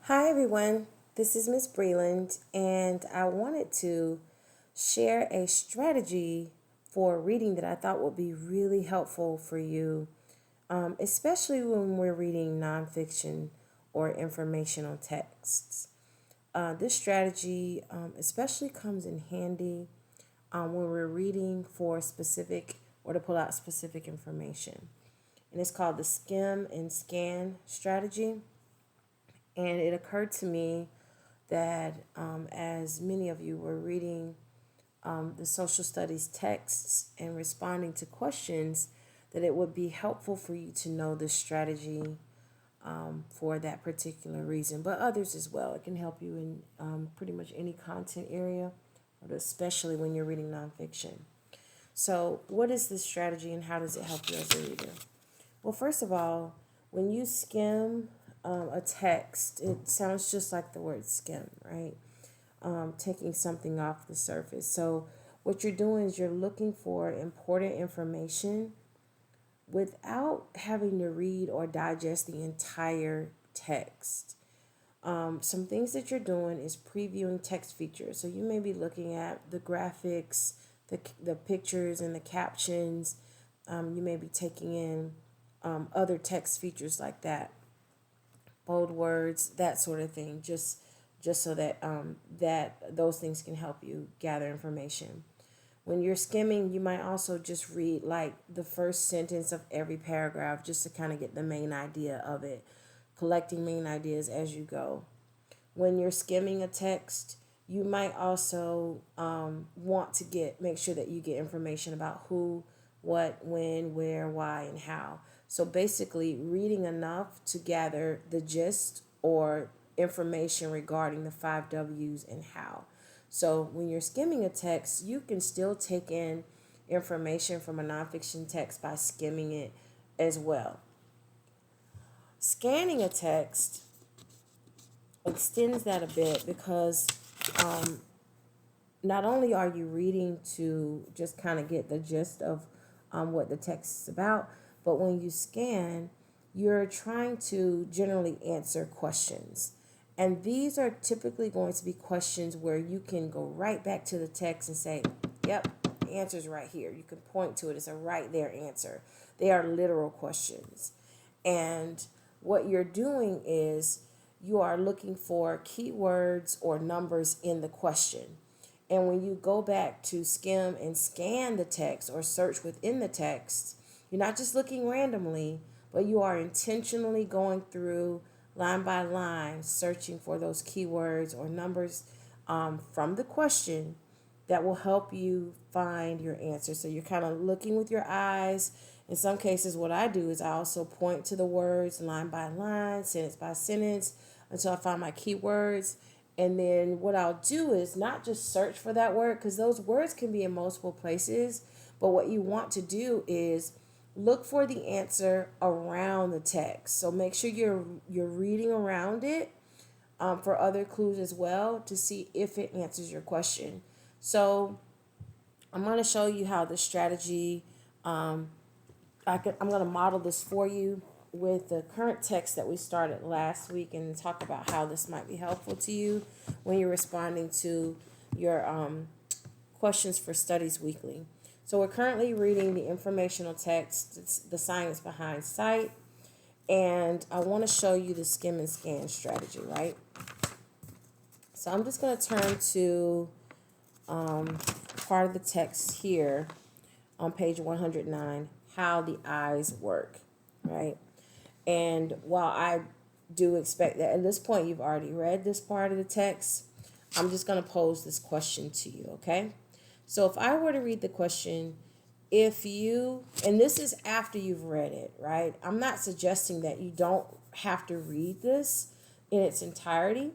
Hi everyone, this is Miss Breland, and I wanted to share a strategy for reading that I thought would be really helpful for you, especially when we're reading nonfiction or informational texts. This strategy especially comes in handy when we're reading for specific or to pull out specific information. And it's called the skim and scan strategy. And it occurred to me that as many of you were reading the social studies texts and responding to questions, that it would be helpful for you to know this strategy for that particular reason, but others as well. It can help you in pretty much any content area, but especially when you're reading nonfiction. So, what is this strategy and how does it help you as a reader? Well, first of all, when you skim a text, it sounds just like the word skim, right? Taking something off the surface. So, what you're doing is you're looking for important information without having to read or digest the entire text. Some things that you're doing is previewing text features. So, you may be looking at the graphics, the pictures, and the captions. You may be taking in other text features like that, bold words, that sort of thing, just so that that those things can help you gather information. When you're skimming, you might also just read like the first sentence of every paragraph just to kind of get the main idea of it, collecting main ideas as you go. When you're skimming a text, you might also want to make sure that you get information about who, what, when, where, why, and how. So basically, reading enough to gather the gist or information regarding the five W's and how. So when you're skimming a text, you can still take in information from a nonfiction text by skimming it as well. Scanning a text extends that a bit because not only are you reading to just kind of get the gist of what the text is about, but when you scan, you're trying to generally answer questions. And these are typically going to be questions where you can go right back to the text and say, yep, the answer's right here. You can point to it. It's a right there answer. They are literal questions. And what you're doing is you are looking for keywords or numbers in the question. And when you go back to skim and scan the text or search within the text, you're not just looking randomly, but you are intentionally going through line by line, searching for those keywords or numbers from the question that will help you find your answer. So you're kind of looking with your eyes. In some cases, what I do is I also point to the words line by line, sentence by sentence, until I find my keywords. And then what I'll do is not just search for that word, because those words can be in multiple places. But what you want to do is look for the answer around the text. So make sure you're reading around it for other clues as well to see if it answers your question. So I'm going to show you how the strategy. I'm going to model this for you with the current text that we started last week and talk about how this might be helpful to you when you're responding to your questions for Studies Weekly. So we're currently reading the informational text, it's the science behind sight, and I want to show you the skim and scan strategy, right? So I'm just going to turn to part of the text here on page 109, how the eyes work, right? And while I do expect that at this point you've already read this part of the text, I'm just going to pose this question to you, okay? So if I were to read the question, if you, and this is after you've read it, right? I'm not suggesting that you don't have to read this in its entirety,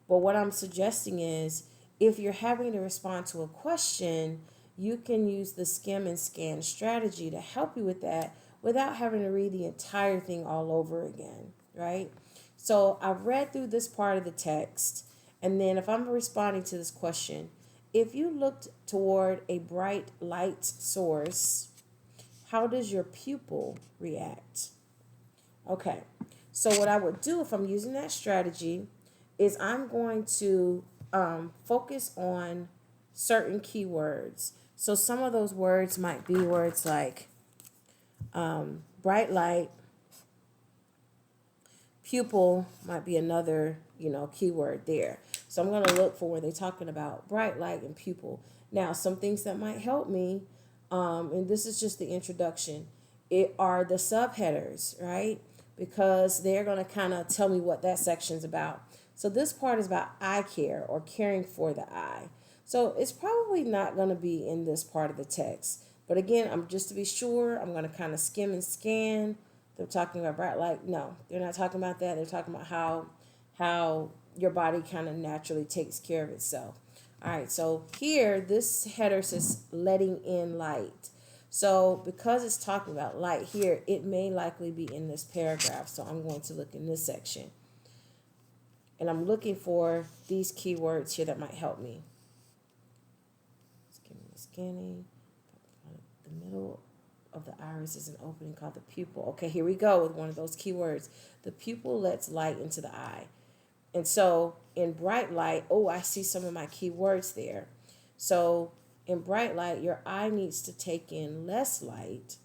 but what I'm suggesting is if you're having to respond to a question, you can use the skim and scan strategy to help you with that without having to read the entire thing all over again, right? So I've read through this part of the text, and then if I'm responding to this question, if you looked toward a bright light source, how does your pupil react? Okay, so what I would do if I'm using that strategy is I'm going to focus on certain keywords. So some of those words might be words like bright light, pupil might be another, keyword there. So I'm going to look for where they're talking about bright light and pupil. Now, some things that might help me, and this is just the introduction, it are the subheaders, right? Because they're going to kind of tell me what that section's about. So this part is about eye care or caring for the eye. So it's probably not going to be in this part of the text. But again, I'm just to be sure, I'm going to kind of skim and scan. They're talking about bright light. No, they're not talking about that. They're talking about how your body kind of naturally takes care of itself. All right, so here, this header says letting in light. So because it's talking about light here, it may likely be in this paragraph. So I'm going to look in this section. And I'm looking for these keywords here that might help me. Scanning. The middle of the iris is an opening called the pupil. Okay, here we go with one of those keywords. The pupil lets light into the eye. And so in bright light, I see some of my keywords there. So in bright light, your eye needs to take in less light,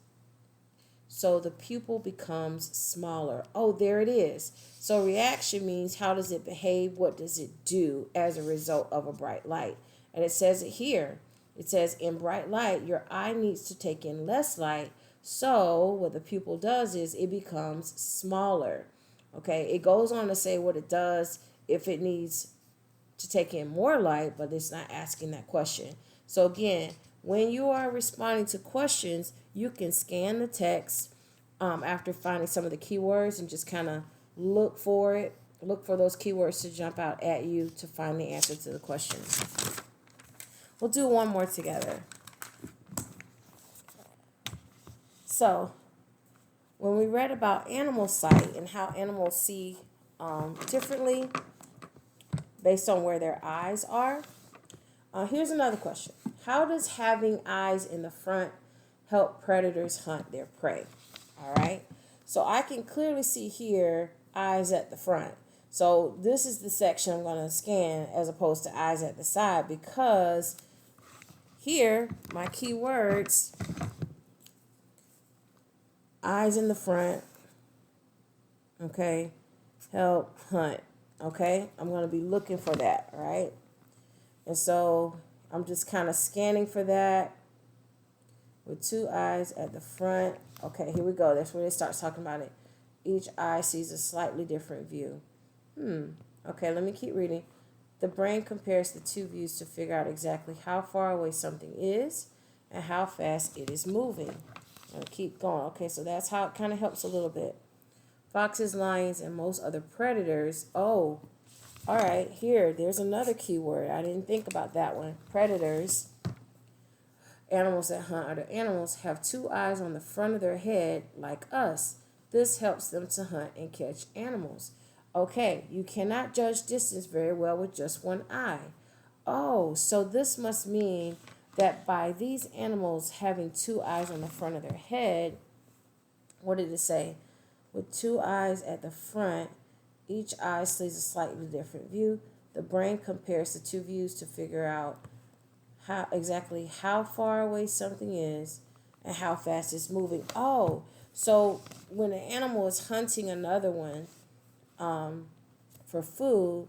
so the pupil becomes smaller. Oh, there it is. So reaction means how does it behave? What does it do as a result of a bright light? And it says it here. It says in bright light, your eye needs to take in less light. So what the pupil does is it becomes smaller. Okay, it goes on to say what it does if it needs to take in more light, but it's not asking that question. So again, when you are responding to questions, you can scan the text after finding some of the keywords and just kind of look for it. Look for those keywords to jump out at you to find the answer to the question. We'll do one more together. So when we read about animal sight and how animals see differently based on where their eyes are, here's another question. How does having eyes in the front help predators hunt their prey? All right. So I can clearly see here eyes at the front. So this is the section I'm going to scan as opposed to eyes at the side, because here my keywords, eyes in the front, okay, help hunt, okay? I'm going to be looking for that, right? And so I'm just kind of scanning for that with two eyes at the front. Okay, here we go. That's where it starts talking about it. Each eye sees a slightly different view. Okay, let me keep reading. The brain compares the two views to figure out exactly how far away something is and how fast it is moving. And keep going. Okay, so that's how it kind of helps a little bit. Foxes, lions, and most other predators. Oh, all right, there's another keyword. I didn't think about that one. Predators, animals that hunt other animals, have two eyes on the front of their head like us. This helps them to hunt and catch animals. Okay, you cannot judge distance very well with just one eye. Oh, so this must mean that by these animals having two eyes on the front of their head, what did it say? With two eyes at the front, each eye sees a slightly different view. The brain compares the two views to figure out how far away something is and how fast it's moving. Oh, so when an animal is hunting another one for food,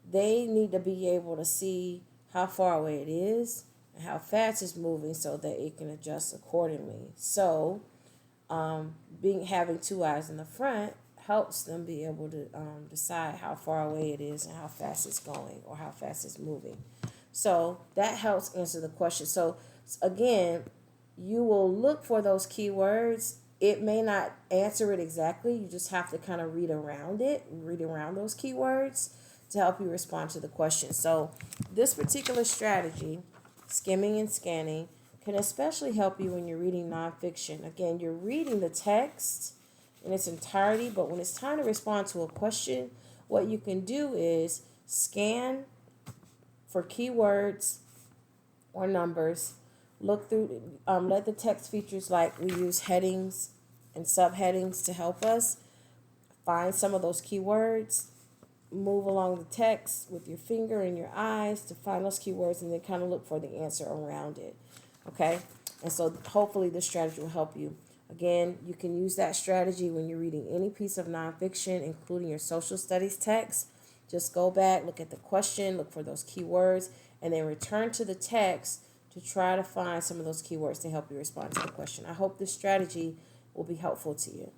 they need to be able to see how far away it is and how fast it's moving so that it can adjust accordingly. So having two eyes in the front helps them be able to decide how far away it is and how fast it's going or how fast it's moving. So that helps answer the question. So again, you will look for those keywords. It may not answer it exactly. You just have to kind of read around those keywords to help you respond to the question. So this particular strategy, skimming and scanning, can especially help you when you're reading nonfiction. Again, you're reading the text in its entirety, but when it's time to respond to a question, what you can do is scan for keywords or numbers, look through, let the text features, like we use headings and subheadings to help us find some of those keywords, move along the text with your finger and your eyes to find those keywords and then kind of look for the answer around it. Okay? And so hopefully this strategy will help you. Again, you can use that strategy when you're reading any piece of nonfiction, including your social studies text. Just go back, look at the question, look for those keywords, and then return to the text to try to find some of those keywords to help you respond to the question. I hope this strategy will be helpful to you.